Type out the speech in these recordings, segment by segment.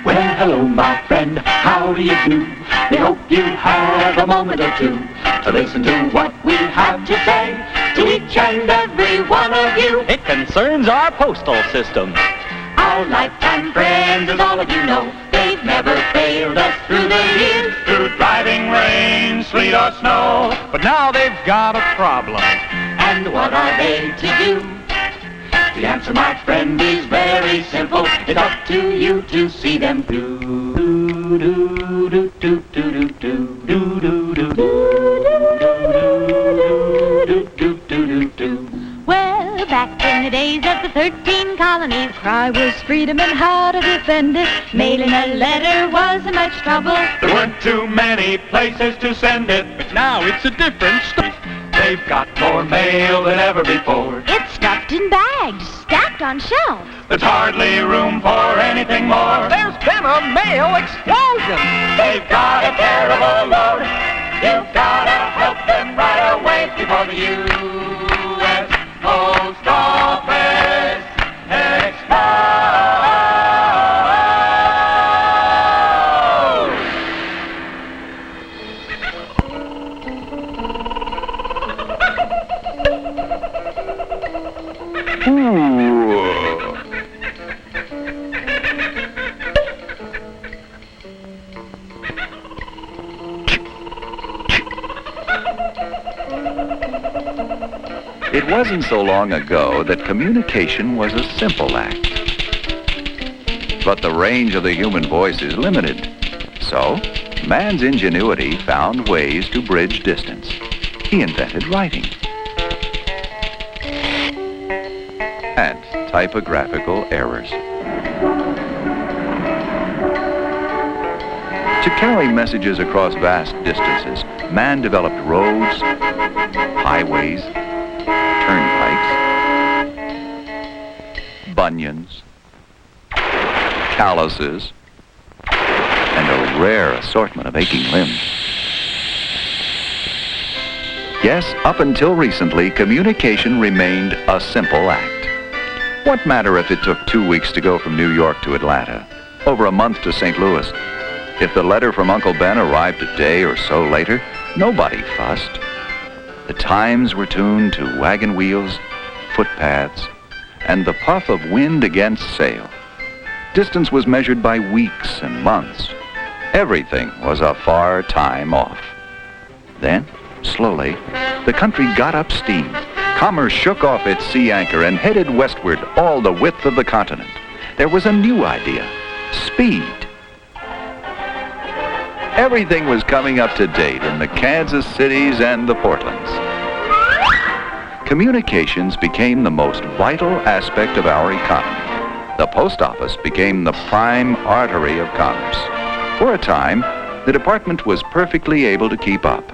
Well, hello, my friend, how do you do? We hope you have a moment or two to listen to what we have to say to each and every one of you. It concerns our postal system. Our lifetime friends, as all of you know, they've never failed us through the years. Through driving rain, sleet or snow. But now they've got a problem. And what are they to do? The answer, my friend, is very simple. It's up to you to see them through. Well, back in the days of the 13 colonies, cry was freedom and how to defend it. Mailing a letter wasn't much trouble. There weren't too many places to send it. But now it's a different story. They've got more mail than ever before. It's stuffed in bags, stacked on shelves. There's hardly room for anything more. There's been a mail explosion. They've got a terrible load. You've got to help them right away before the U.S. Post Office explodes. It wasn't so long ago that communication was a simple act. But the range of the human voice is limited. So, man's ingenuity found ways to bridge distance. He invented writing. And typographical errors. To carry messages across vast distances, man developed roads, highways, turnpikes, bunions, calluses, and a rare assortment of aching limbs. Yes, up until recently, communication remained a simple act. What matter if it took 2 weeks to go from New York to Atlanta, over a month to St. Louis? If the letter from Uncle Ben arrived a day or so later, nobody fussed. The times were tuned to wagon wheels, footpaths, and the puff of wind against sail. Distance was measured by weeks and months. Everything was a far time off. Then, slowly, the country got up steam. Commerce shook off its sea anchor and headed westward all the width of the continent. There was a new idea: speed. Everything was coming up to date in the Kansas Cities and the Portlands. Communications became the most vital aspect of our economy. The post office became the prime artery of commerce. For a time, the department was perfectly able to keep up.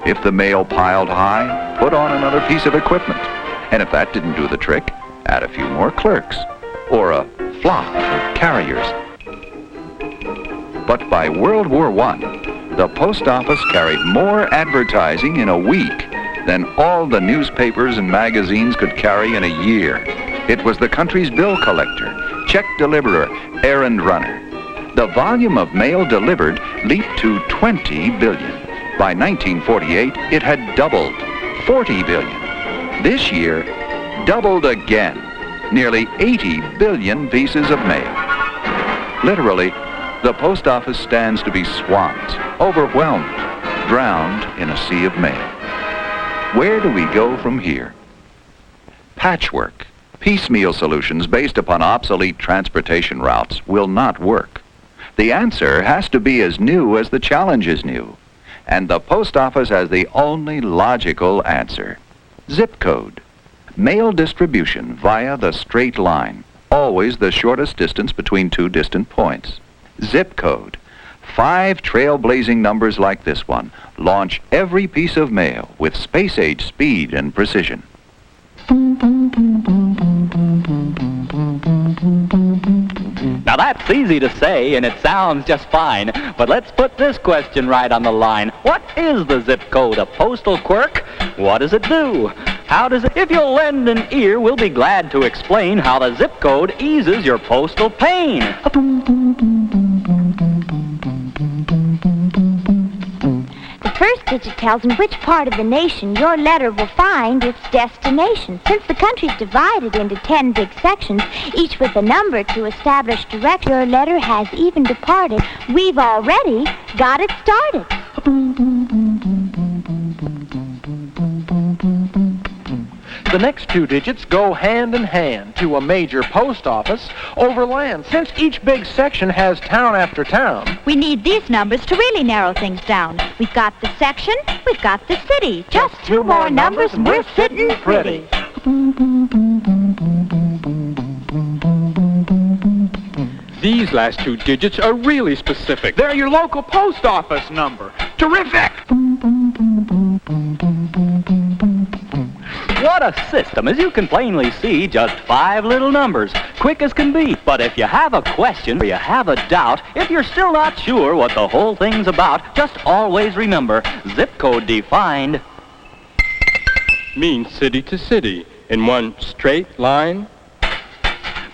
If the mail piled high, put on another piece of equipment. And if that didn't do the trick, add a few more clerks or a flock of carriers. But by World War I, the post office carried more advertising in a week than all the newspapers and magazines could carry in a year. It was the country's bill collector, check deliverer, errand runner. The volume of mail delivered leaped to 20 billion. By 1948, it had doubled, 40 billion. This year, doubled again, nearly 80 billion pieces of mail. Literally, the post office stands to be swamped, overwhelmed, drowned in a sea of mail. Where do we go from here? Patchwork, piecemeal solutions based upon obsolete transportation routes will not work. The answer has to be as new as the challenge is new. And the post office has the only logical answer: zip code. Mail distribution via the straight line, always the shortest distance between two distant points. Zip code. 5 trailblazing numbers like this one launch every piece of mail with space-age speed and precision. Now that's easy to say and it sounds just fine, but let's put this question right on the line. What is the zip code? A postal quirk? What does it do? How does it? If you'll lend an ear, we'll be glad to explain how the zip code eases your postal pain. The first digit tells in which part of the nation your letter will find its destination. Since the country's divided into 10 big sections, each with a number to establish direction, your letter has even departed. We've already got it started. The next two digits go hand in hand to a major post office over land. Since each big section has town after town, We need these numbers to really narrow things down. We've got the section, we've got the city. Just two more numbers and we're sitting pretty. These last two digits are really specific. They're your local post office number. Terrific! What a system. As you can plainly see, just 5 little numbers, quick as can be. But if you have a question or you have a doubt, if you're still not sure what the whole thing's about, just always remember, zip code defined Means city to city in one straight line.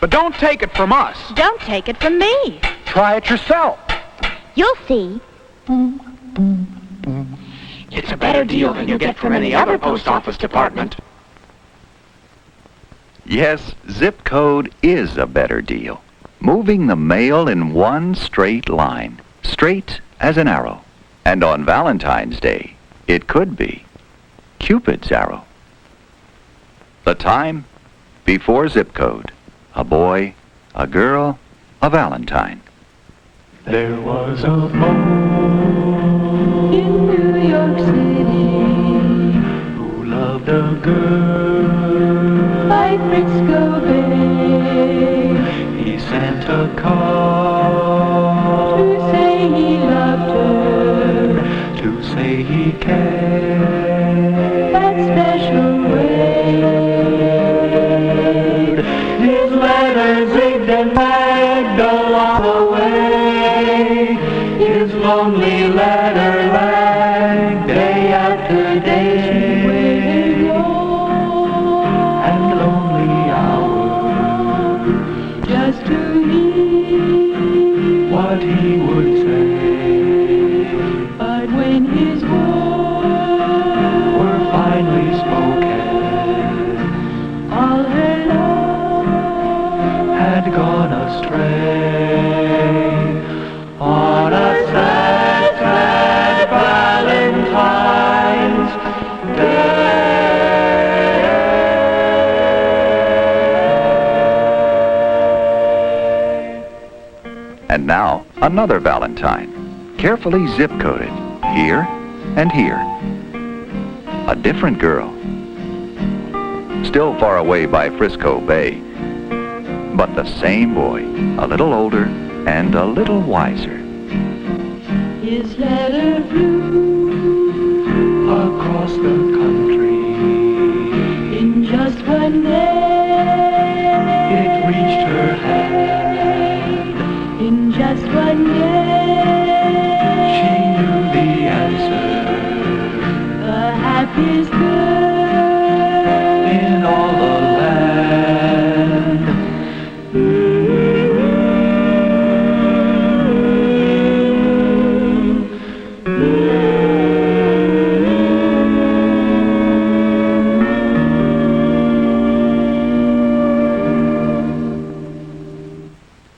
but don't take it from us. Don't take it from me. Try it yourself. You'll see. It's a better deal than you'll get from any other post office department. Yes, zip code is a better deal. Moving the mail in one straight line, straight as an arrow. And on Valentine's Day, it could be Cupid's arrow. The time before zip code. A boy, a girl, a Valentine. There was a boy in New York City who loved a girl by Frisco Bay. He sent a card to say he loved her, to say he cared that special way. His letter zigged and zagged along the way. His lonely letter lagged day after day. And lonely hours just to hear what he would say. But when his words were finally spoken, all her love had gone astray. On a sad, sad Valentine's Day. And now, another Valentine, carefully zip-coded, here and here. A different girl, still far away by Frisco Bay, but the same boy, a little older and a little wiser. His letter flew across the country in just one day. It reached her hand in just one day. She knew the answer, the happiest girl in all the land.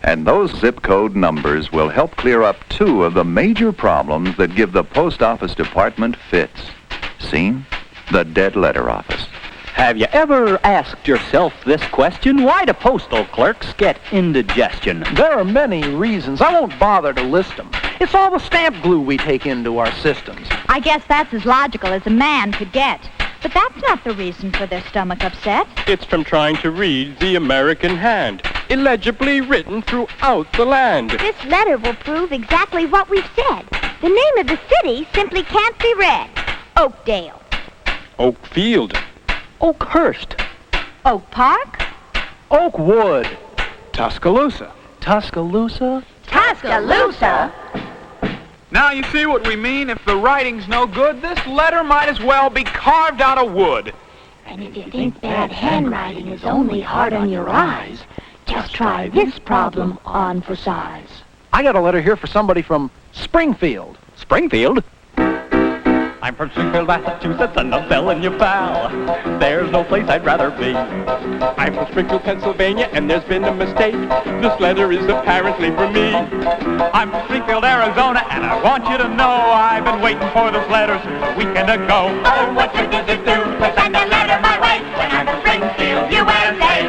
And those zip code numbers will help clear up 2 of the major problems that give the post office department fits. Seen? The dead letter office. Have you ever asked yourself this question? Why do postal clerks get indigestion? There are many reasons. I won't bother to list them. It's all the stamp glue we take into our systems. I guess that's as logical as a man could get. But that's not the reason for their stomach upset. It's from trying to read the American hand, illegibly written throughout the land. This letter will prove exactly what we've said. The name of the city simply can't be read. Oakdale. Oakfield. Oakhurst. Oak Park? Oakwood. Tuscaloosa. Tuscaloosa? Tuscaloosa? Now you see what we mean? If the writing's no good, this letter might as well be carved out of wood. And if you think bad handwriting is only hard on your eyes, just try this problem on for size. I got a letter here for somebody from Springfield. Springfield? I'm from Springfield, Massachusetts, and I'm telling you, pal, there's no place I'd rather be. I'm from Springfield, Pennsylvania, and there's been a mistake. This letter is apparently for me. I'm from Springfield, Arizona, and I want you to know I've been waiting for this letter since a weekend ago. Oh, what good does it do to send a letter my way when I'm from Springfield, USA?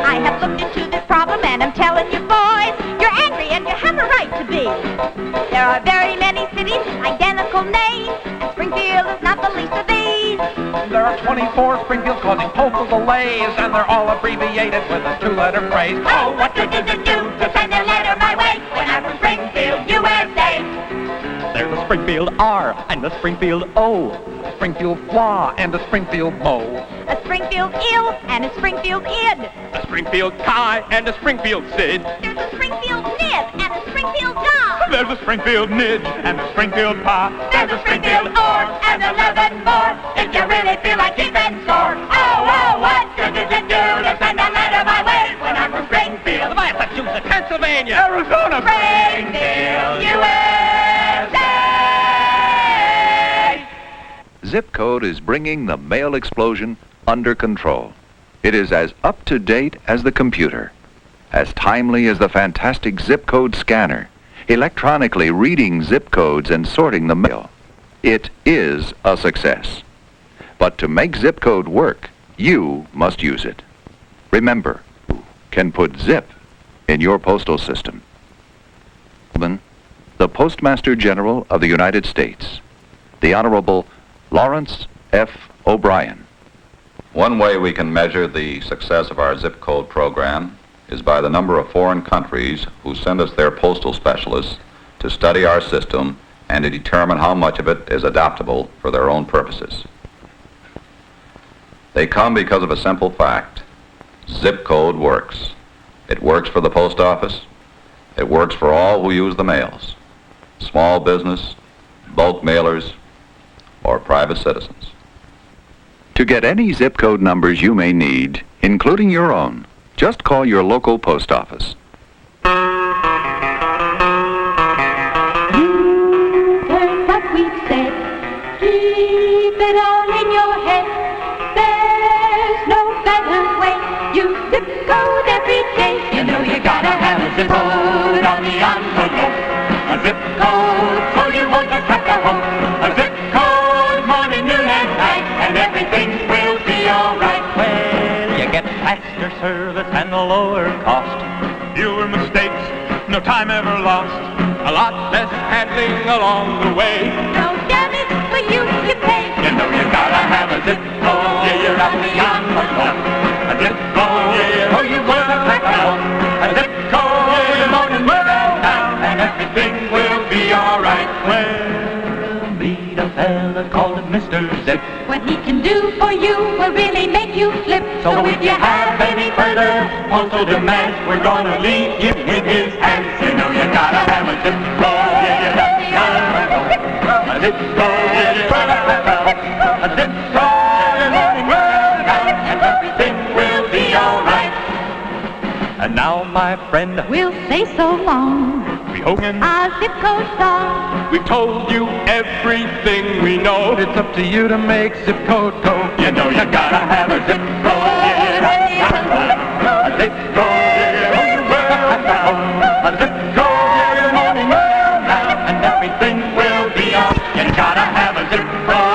I have looked into this problem and I'm telling you boys, you're angry and you have a right to be. There are very many cities, identical names, and Springfield is not the least of these. There are 24 Springfields causing postal delays, and they're all abbreviated with a two-letter phrase. Oh, what good does it do to send a letter my way when I'm from Springfield, USA? There's a Springfield R and a Springfield O. A Springfield flaw and a Springfield bow. A Springfield ill and a Springfield id. A Springfield Chi and a Springfield Sid. There's a Springfield nib and a Springfield dog. There's a Springfield Nidge and a Springfield Pa. There's a Springfield or and 11 more if you really feel like keeping score. Oh, what good does it do to send a letter my way when I'm from Springfield, Massachusetts, Pennsylvania, Arizona, Springfield, USA? Zip code is bringing the mail explosion under control. It is as up-to-date as the computer, as timely as the fantastic zip code scanner, electronically reading zip codes and sorting the mail. It is a success. But to make zip code work, you must use it. Remember, you can put zip in your postal system. The Postmaster General of the United States, the Honorable Lawrence F. O'Brien. One way we can measure the success of our zip code program is by the number of foreign countries who send us their postal specialists to study our system and to determine how much of it is adaptable for their own purposes. They come because of a simple fact. Zip code works. It works for the post office. It works for all who use the mails. Small business, bulk mailers, or private citizens. To get any zip code numbers you may need, including your own, just call your local post office. You've heard what we've said. Keep it all in your head. There's no better way. You zip code every day. You know you gotta have a zip code on the envelope. A zip code so you won't just have to hope. A zip code morning, noon, and night, and everything will be alright. Well, you get faster service and a lower cost. fewer mistakes, no time ever lost. A lot less handling along the way. No damage for you to pay. You know you gotta have a zip code. Yeah, you're out beyond the code. A zip code. Yeah, oh, you won't have to know. A zip code. Yeah, you're morning, well down, and everything will be alright. Well, meet a fella called Mr. Zip. What he can do for you will really make you flip. So if you have any further postal demands, we're gonna leave you in his hands. You know you gotta have a zip code. Yeah, you have a zip code. Yeah, you gotta have a zip code. You're morning, well down, and everything will be alright. And now, my friend, We'll say so long. We Hogan, Our zip code song. we've told you everything we know. It's up to you to make zip code go. You know you gotta have a zip code. Yeah, you have a zip code. Yeah, you well down. A zip code. Yeah, you're morning, well down, and everything will be alright. You gotta have a zip code.